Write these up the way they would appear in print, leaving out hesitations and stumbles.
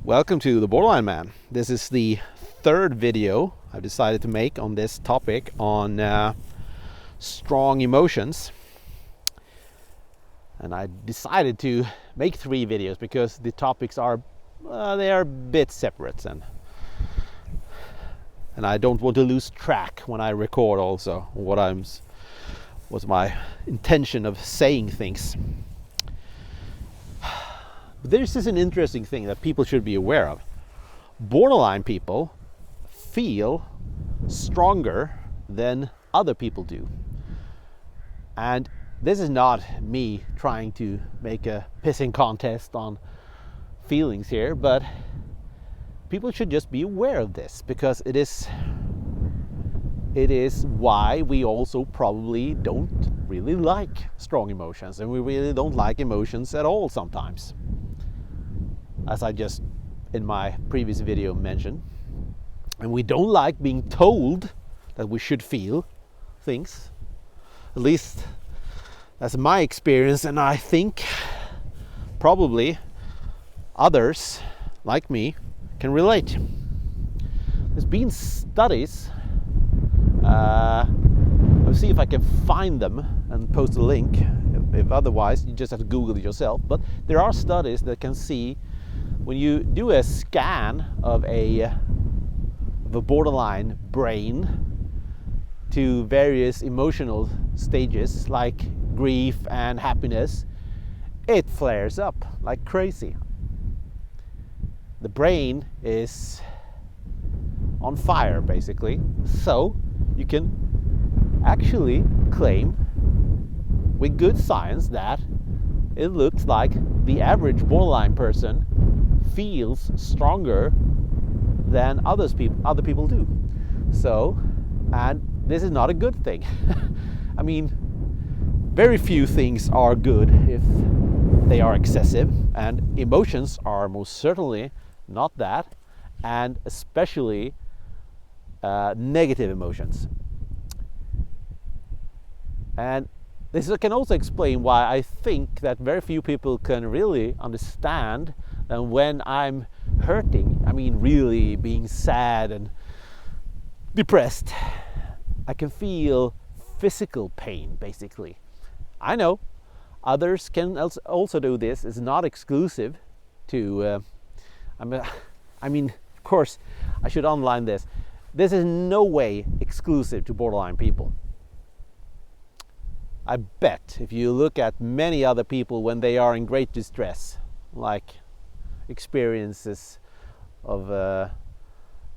Welcome to the Borderline Man. This is the third video I've decided to make on this topic on strong emotions. And I decided to make 3 videos because the topics are they are a bit separate, and I don't want to lose track when I record also what's my intention of saying things. This is an interesting thing that people should be aware of. Borderline people feel stronger than other people do. And this is not me trying to make a pissing contest on feelings here, but people should just be aware of this, because it is why we also probably don't really like strong emotions, and we really don't like emotions at all sometimes. As I just in my previous video mentioned. And we don't like being told that we should feel things. At least that's my experience, and I think probably others like me can relate. There's been studies, I'll see if I can find them and post a link. If otherwise, you just have to Google it yourself. But there are studies that can see when you do a scan of a borderline brain to various emotional stages like grief and happiness, it flares up like crazy. The brain is on fire, basically. So you can actually claim with good science that it looks like the average borderline person feels stronger than other people do. So, and this is not a good thing. I mean, very few things are good if they are excessive, and emotions are most certainly not that, and especially negative emotions. And this can also explain why I think that very few people can really understand that when I'm hurting, I mean really being sad and depressed, I can feel physical pain, basically. I know others can also do this. It's not exclusive to, I mean, of course, I should underline this. This is no way exclusive to borderline people. I bet if you look at many other people when they are in great distress, like experiences of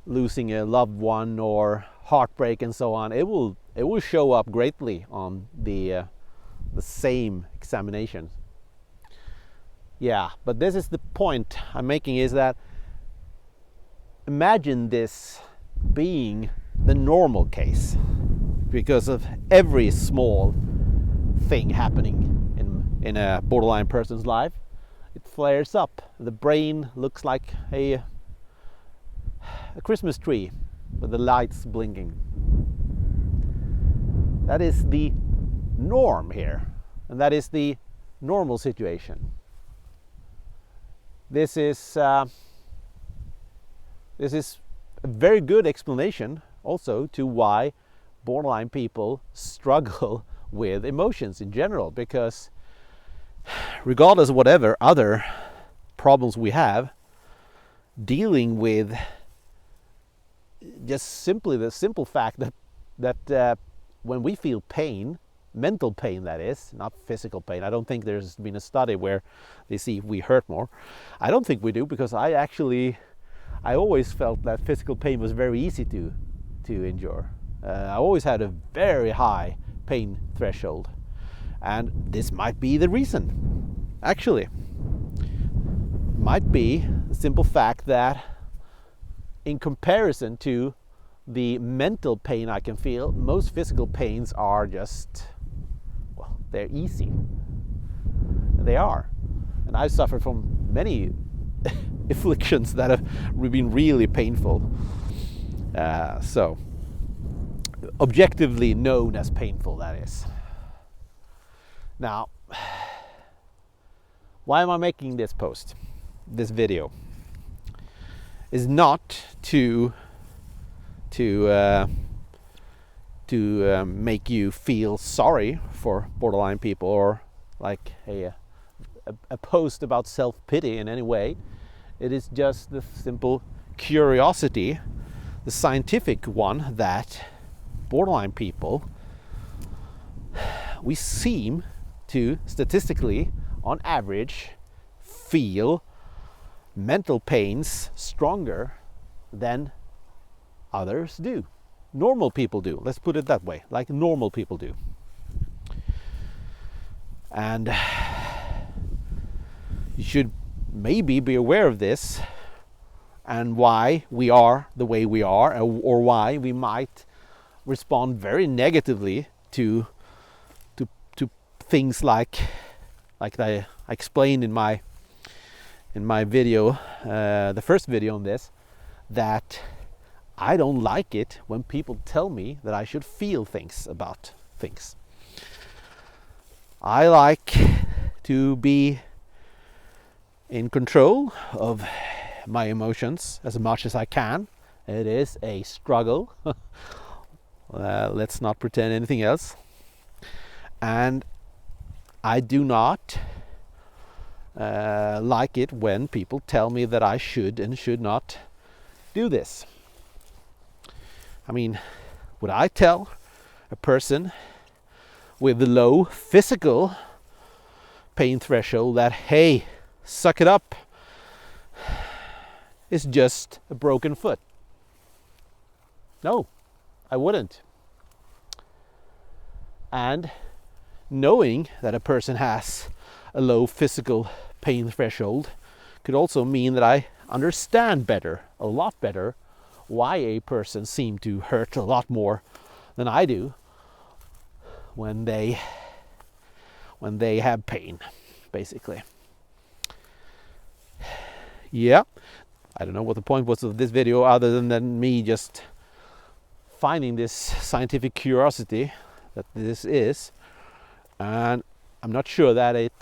losing a loved one or heartbreak and so on, it will show up greatly on the same examinations. Yeah, but this is the point I'm making, is that imagine this being the normal case, because of every small thing happening in a borderline person's life, it flares up. The brain looks like a Christmas tree with the lights blinking. That is the norm here, and that is the normal situation. This is a very good explanation also to why borderline people struggle with emotions in general, because regardless of whatever other problems we have, dealing with just simply the simple fact that when we feel pain, mental pain that is, not physical pain. I don't think there's been a study where they see if we hurt more. I don't think we do, because I always felt that physical pain was very easy to endure. I always had a very high pain threshold, and this might be the reason. Actually, might be the simple fact that in comparison to the mental pain I can feel, most physical pains are just, well, they're easy. They are. And I've suffered from many afflictions that have been really painful. So objectively known as painful, that is. Now, why am I making this video? is not to make you feel sorry for borderline people, or like a post about self-pity in any way. It is just the simple curiosity, the scientific one, that borderline people, we seem to statistically on average feel mental pains stronger than others do. Normal people do, let's put it that way, like normal people do. And you should maybe be aware of this, and why we are the way we are, or why we might respond very negatively to things like I explained in my video, the first video on this, that I don't like it when people tell me that I should feel things about things. I like to be in control of my emotions as much as I can. It is a struggle. Let's not pretend anything else. And I do not like it when people tell me that I should and should not do this. I mean, would I tell a person with a low physical pain threshold that, hey, suck it up, it's just a broken foot? No, I wouldn't. And knowing that a person has a low physical pain threshold could also mean that I understand better, a lot better, why a person seems to hurt a lot more than I do when they have pain, basically. Yeah, I don't know what the point was of this video, other than me just finding this scientific curiosity that this is, and I'm not sure that it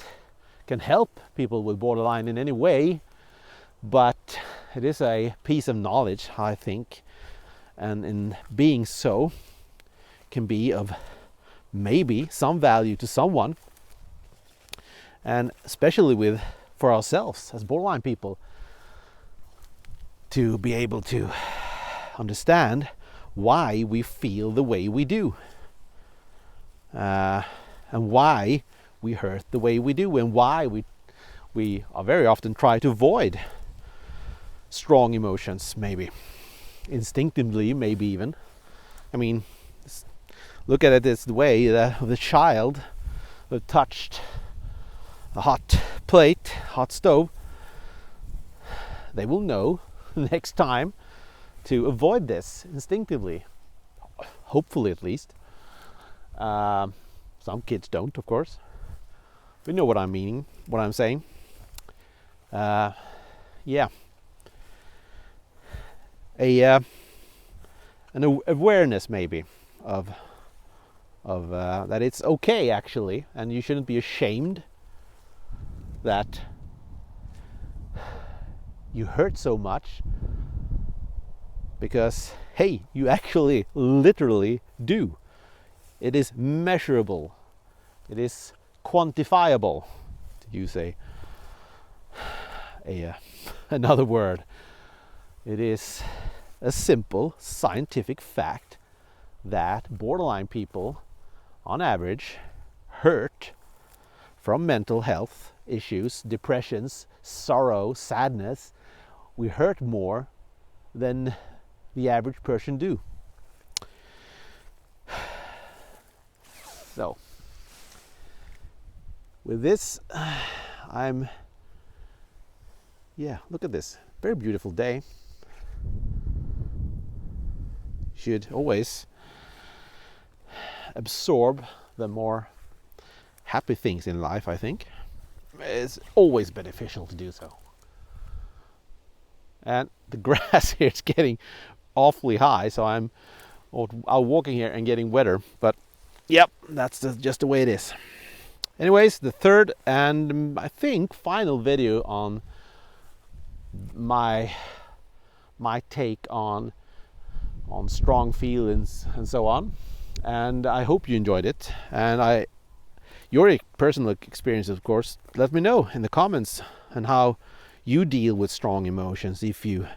can help people with borderline in any way, but it is a piece of knowledge, I think, and in being so can be of maybe some value to someone, and especially for ourselves as borderline people, to be able to understand why we feel the way we do, and why we hurt the way we do, and why we are very often try to avoid strong emotions, maybe instinctively, maybe even. I mean, look at it this way, the child who touched a hot plate, hot stove, they will know next time to avoid this instinctively, hopefully, at least. Some kids don't, of course. But you know what I mean, what I'm saying. Yeah. An awareness maybe of that it's okay, actually, and you shouldn't be ashamed that you hurt so much, because hey, you actually literally do. It is measurable, it is quantifiable, to use another word. It is a simple scientific fact that borderline people on average hurt from mental health issues, depressions, sorrow, sadness. We hurt more than the average person do. So with this, look at this, very beautiful day. Should always absorb the more happy things in life, I think. It's always beneficial to do so. And the grass here is getting awfully high, so I'm walking here and getting wetter, but yep, that's just the way it is. Anyways, the third and I think final video on my my take on strong feelings and so on. And I hope you enjoyed it. And your personal experience, of course, let me know in the comments and how you deal with strong emotions, if you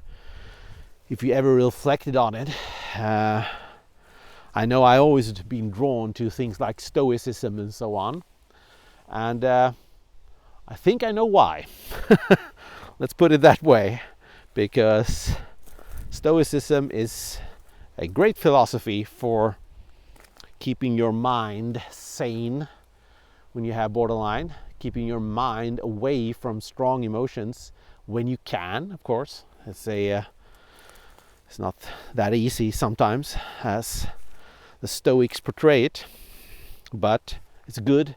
ever reflected on it. I know I always been drawn to things like stoicism and so on, and I think I know why. Let's put it that way, because stoicism is a great philosophy for keeping your mind sane when you have borderline, keeping your mind away from strong emotions when you can, of course. It's not that easy sometimes, as the Stoics portray it, but it's a good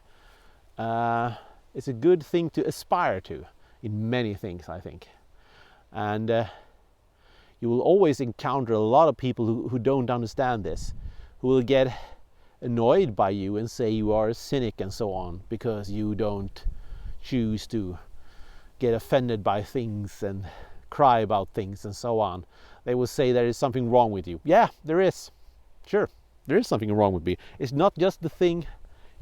thing to aspire to in many things, I think. And you will always encounter a lot of people who don't understand this, who will get annoyed by you and say you are a cynic and so on, because you don't choose to get offended by things and cry about things and so on. They will say there is something wrong with you. Yeah, there is. Sure, there is something wrong with me. It's not just the thing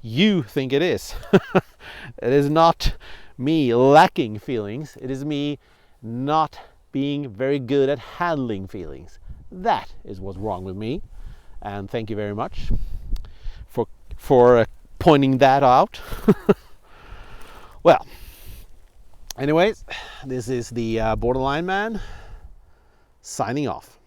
you think it is. It is not me lacking feelings. It is me not being very good at handling feelings. That is what's wrong with me. And thank you very much for pointing that out. Well, anyways, this is the Borderline Man signing off.